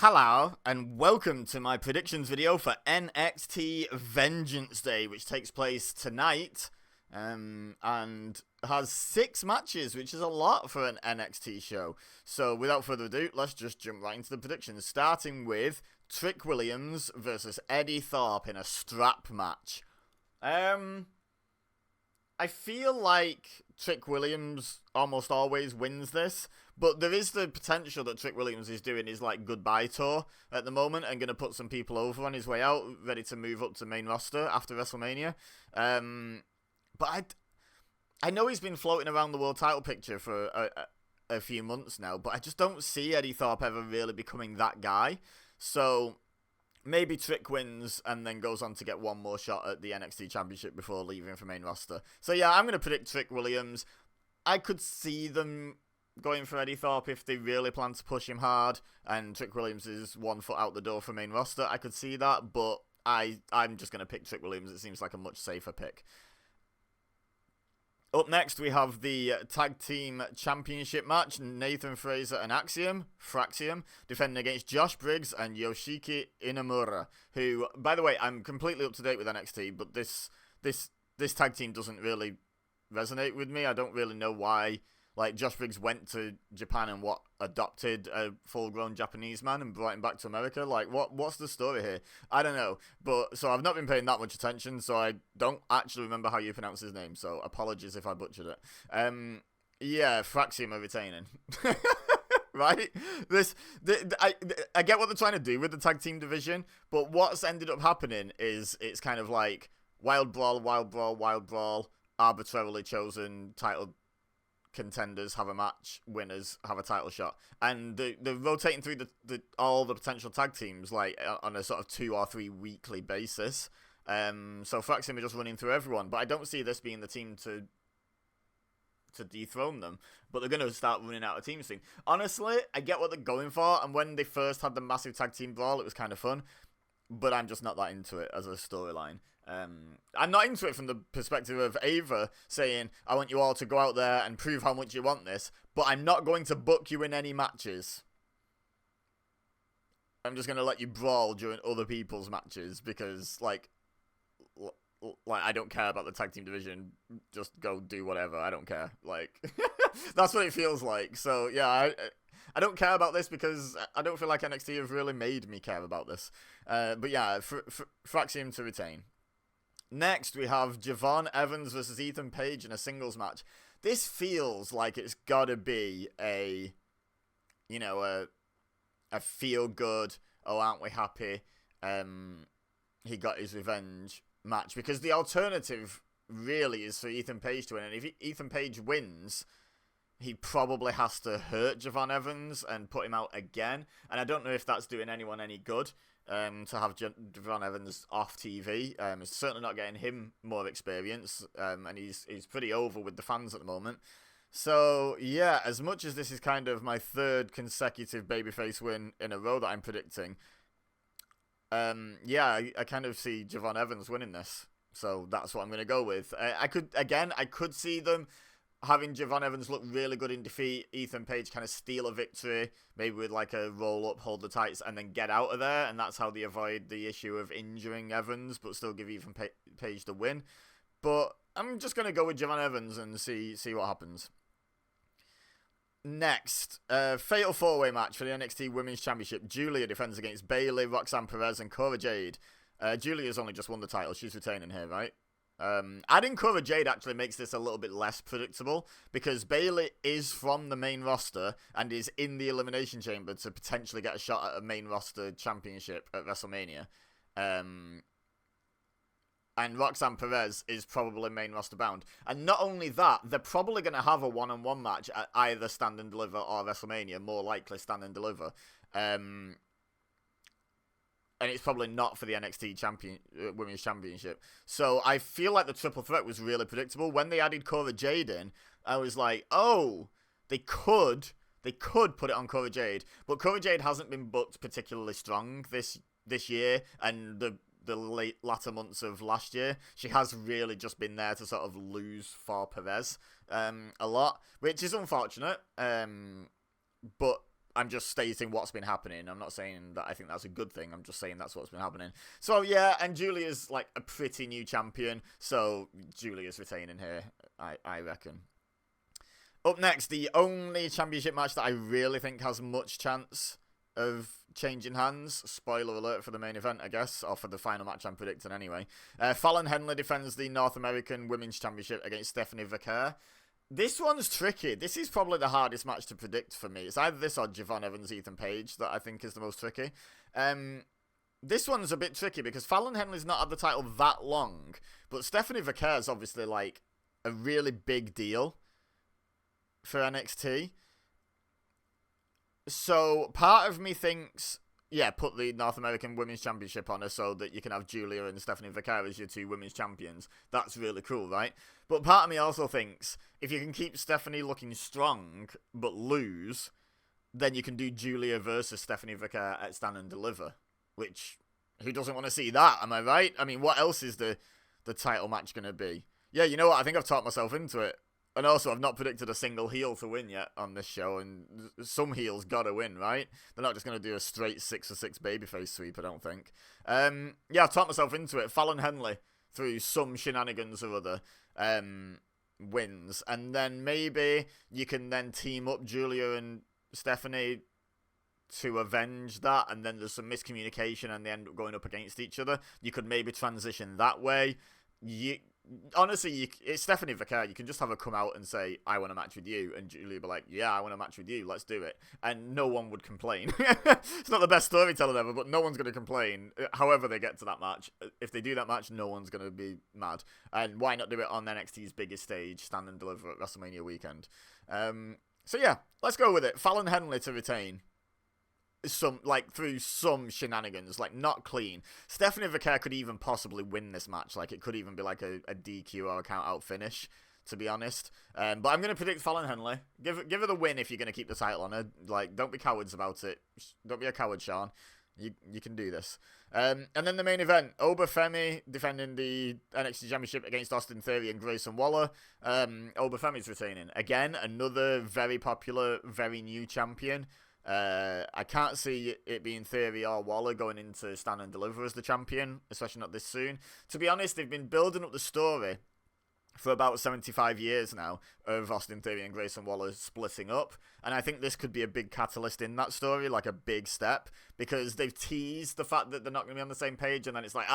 Hello, and welcome to my predictions video for NXT Vengeance Day, which takes place tonight, and has 6 matches, which is a lot for an NXT show. So, without further ado, let's just jump right into the predictions, starting with Trick Williams versus Eddie Thorpe in a strap match. I feel like Trick Williams almost always wins this, but there is the potential that Trick Williams is doing his like goodbye tour at the moment and going to put some people over on his way out, ready to move up to main roster after WrestleMania. But I know he's been floating around the world title picture for a few months now, but I just don't see Eddie Thorpe ever really becoming that guy. So maybe Trick wins and then goes on to get one more shot at the NXT Championship before leaving for main roster. So yeah, I'm going to predict Trick Williams. I could see them going for Eddie Thorpe if they really plan to push him hard and Trick Williams is 1 foot out the door for main roster. I could see that, but I'm just going to pick Trick Williams. It seems like a much safer pick. Up next, we have the Tag Team Championship match. Nathan Frazer and Fraxium, defending against Josh Briggs and Yoshiki Inamura, who, by the way, I'm completely up to date with NXT, but this tag team doesn't really resonate with me. I don't really know why. Like, Josh Briggs went to Japan and adopted a full-grown Japanese man and brought him back to America. Like, what's the story here? I don't know. But, so I've not been paying that much attention, so I don't actually remember how you pronounce his name, so apologies if I butchered it. Yeah, Fraxium are retaining. Right? I get what they're trying to do with the tag team division, but what's ended up happening is it's kind of like wild brawl, arbitrarily chosen title contenders have a match, winners have a title shot, and they're rotating through all the potential tag teams like on a sort of 2 or 3 weekly basis. So Fraxium are just running through everyone, but I don't see this being the team to dethrone them, but they're going to start running out of teams soon. Honestly, I get what they're going for, and when they first had the massive tag team brawl, it was kind of fun, but I'm just not that into it as a storyline. I'm not into it from the perspective of Ava saying, I want you all to go out there and prove how much you want this, but I'm not going to book you in any matches. I'm just going to let you brawl during other people's matches because, like, I don't care about the tag team division. Just go do whatever. I don't care. Like, that's what it feels like. So, yeah, I don't care about this because I don't feel like NXT have really made me care about this. But yeah, Fraxium to retain. Next, we have Javon Evans versus Ethan Page in a singles match. This feels like it's gotta be a feel-good, oh, aren't we happy, he got his revenge match. Because the alternative really is for Ethan Page to win. And if Ethan Page wins, he probably has to hurt Javon Evans and put him out again. And I don't know if that's doing anyone any good. To have Javon Evans off TV. It's certainly not getting him more experience, and he's pretty over with the fans at the moment. So, yeah, as much as this is kind of my 3rd consecutive babyface win in a row that I'm predicting, yeah, I kind of see Javon Evans winning this. So that's what I'm going to go with. I could see them having Javon Evans look really good in defeat, Ethan Page kind of steal a victory, maybe with like a roll-up, hold the tights, and then get out of there, and that's how they avoid the issue of injuring Evans, but still give Ethan Page the win. But I'm just going to go with Javon Evans and see what happens. Next, Fatal 4-Way match for the NXT Women's Championship. Julia defends against Bayley, Roxanne Perez, and Cora Jade. Julia's only just won the title. She's retaining here, right? Adding Cora Jade actually makes this a little bit less predictable because Bayley is from the main roster and is in the Elimination Chamber to potentially get a shot at a main roster championship at WrestleMania. And Roxanne Perez is probably main roster bound. And not only that, they're probably going to have a one-on-one match at either Stand and Deliver or WrestleMania, more likely Stand and Deliver. And it's probably not for the NXT Women's Championship. So I feel like the triple threat was really predictable. When they added Cora Jade in, I was like, oh, they could put it on Cora Jade. But Cora Jade hasn't been booked particularly strong this year and the latter months of last year. She has really just been there to sort of lose for Perez a lot, which is unfortunate. But I'm just stating what's been happening. I'm not saying that I think that's a good thing. I'm just saying that's what's been happening. So, yeah, and Julia's, like, a pretty new champion. So, Julia's retaining here, I reckon. Up next, the only championship match that I really think has much chance of changing hands. Spoiler alert for the main event, I guess, or for the final match I'm predicting anyway. Fallon Henley defends the North American Women's Championship against Stephanie Vaquer. This one's tricky. This is probably the hardest match to predict for me. It's either this or Javon Evans, Ethan Page that I think is the most tricky. This one's a bit tricky because Fallon Henley's not had the title that long, but Stephanie Vaquer is obviously, like, a really big deal for NXT. So part of me thinks, yeah, put the North American Women's Championship on her so that you can have Julia and Stephanie Vaquer as your two women's champions. That's really cool, right? But part of me also thinks, if you can keep Stephanie looking strong but lose, then you can do Julia versus Stephanie Vaquer at Stand and Deliver. Which, who doesn't want to see that, am I right? I mean, what else is the title match going to be? Yeah, you know what? I think I've talked myself into it. And also, I've not predicted a single heel to win yet on this show, and some heels gotta win, right? They're not just gonna do a straight 6-6 babyface sweep, I don't think. Yeah, I've talked myself into it. Fallon Henley, through some shenanigans or other, wins. And then maybe you can then team up Julia and Stephanie to avenge that, and then there's some miscommunication and they end up going up against each other. You could maybe transition that way. Honestly, it's Stephanie Vaquer. You can just have her come out and say, I want a match with you. And Julia will be like, yeah, I want a match with you. Let's do it. And no one would complain. It's not the best storytelling ever, but no one's going to complain. However they get to that match. If they do that match, no one's going to be mad. And why not do it on NXT's biggest stage, Stand and Deliver at WrestleMania weekend? So yeah, let's go with it. Fallon Henley to retain. Through some shenanigans, like, not clean. Stephanie Vaquer could even possibly win this match. Like, it could even be like a DQ or a count-out finish, to be honest. But I'm going to predict Fallon Henley. Give her the win if you're going to keep the title on her. Like, don't be cowards about it. Don't be a coward, Sean. You can do this. And then the main event, Obafemi defending the NXT Championship against Austin Theory and Grayson Waller. Obafemi's retaining. Again, another very popular, very new champion. I can't see it being Theory or Waller going into Stand and Deliver as the champion, especially not this soon. To be honest, they've been building up the story for about 75 years now of Austin Theory and Grayson Waller splitting up, and I think this could be a big catalyst in that story, like a big step, because they've teased the fact that they're not going to be on the same page, and then it's like,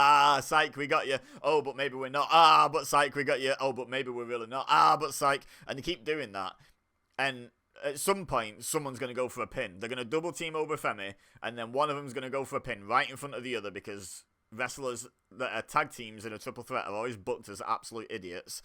psych, we got you, oh, but maybe we're not, but psych, we got you, oh, but maybe we're really not, but psych, and they keep doing that, and at some point, someone's going to go for a pin. They're going to double team Obafemi, and then one of them's going to go for a pin right in front of the other, because wrestlers that are tag teams in a triple threat are always booked as absolute idiots.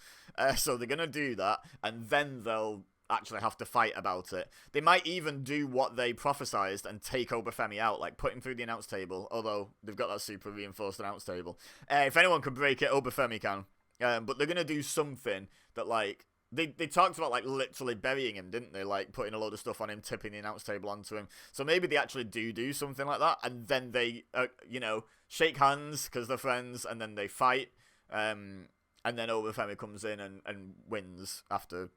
So they're going to do that, and then they'll actually have to fight about it. They might even do what they prophesized and take Obafemi out, like put him through the announce table, although they've got that super reinforced announce table. If anyone can break it, Obafemi can. But they're going to do something that, like, They talked about, like, literally burying him, didn't they? Like, putting a load of stuff on him, tipping the announce table onto him. So maybe they actually do something like that, and then they, shake hands because they're friends, and then they fight, and then Obafemi comes in and wins after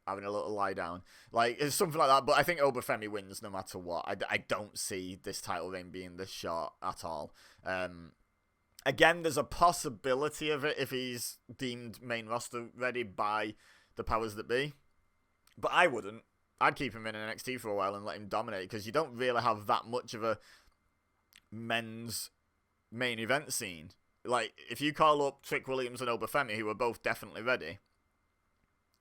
having a little lie down. Like, it's something like that, but I think Obafemi wins no matter what. I don't see this title reign being this short at all. Again, there's a possibility of it if he's deemed main roster ready by the powers that be, but I wouldn't. I'd keep him in NXT for a while and let him dominate, because you don't really have that much of a men's main event scene. Like, if you call up Trick Williams and Obafemi, who are both definitely ready,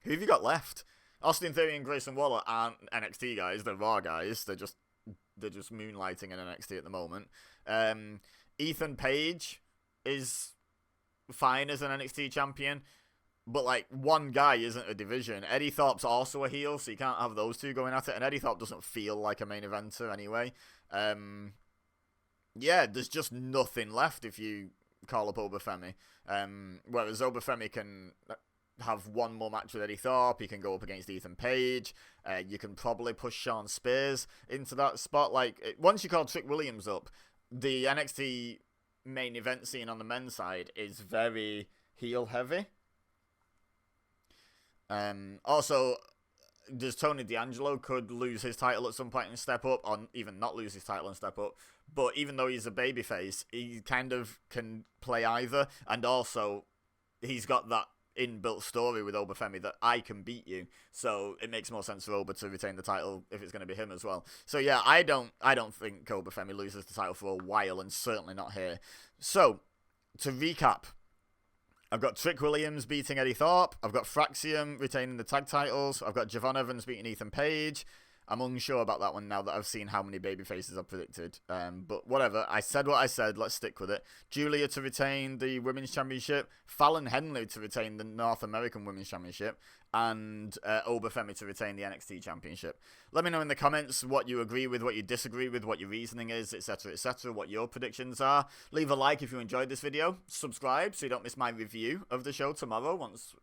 who have you got left? Austin Theory and Grayson Waller aren't NXT guys, they're Raw guys. They're just moonlighting in NXT at the moment. Ethan Page is fine as an NXT champion, but, like, one guy isn't a division. Eddie Thorpe's also a heel, so you can't have those two going at it, and Eddie Thorpe doesn't feel like a main eventer anyway. Yeah, there's just nothing left if you call up Obafemi. Whereas Obafemi can have one more match with Eddie Thorpe, he can go up against Ethan Page, you can probably push Sean Spears into that spot. Like, once you call Trick Williams up, the NXT main event scene on the men's side is very heel heavy. Also, there's Tony D'Angelo could lose his title at some point and step up, or even not lose his title and step up. But even though he's a babyface, he kind of can play either, and also he's got that inbuilt story with Obafemi that I can beat you, so it makes more sense for Oba to retain the title if it's going to be him as well. So yeah, I don't think Obafemi loses the title for a while, and certainly not here. So to recap, I've got Trick Williams beating Eddie Thorpe. I've got Fraxium retaining the tag titles. I've got Javon Evans beating Ethan Page. I'm unsure about that one now that I've seen how many babyfaces I've predicted. But whatever. I said what I said. Let's stick with it. Julia to retain the Women's Championship. Fallon Henley to retain the North American Women's Championship. And Obafemi to retain the NXT Championship. Let me know in the comments what you agree with, what you disagree with, what your reasoning is, etc., etc., what your predictions are. Leave a like if you enjoyed this video. Subscribe so you don't miss my review of the show tomorrow once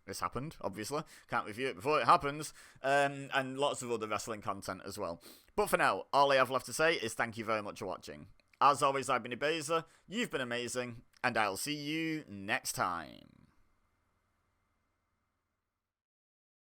it's happened, obviously. Can't review it before it happens. And lots of other wrestling content as well. But for now, all I have left to say is thank you very much for watching. As always, I've been EBEZA, you've been amazing, and I'll see you next time.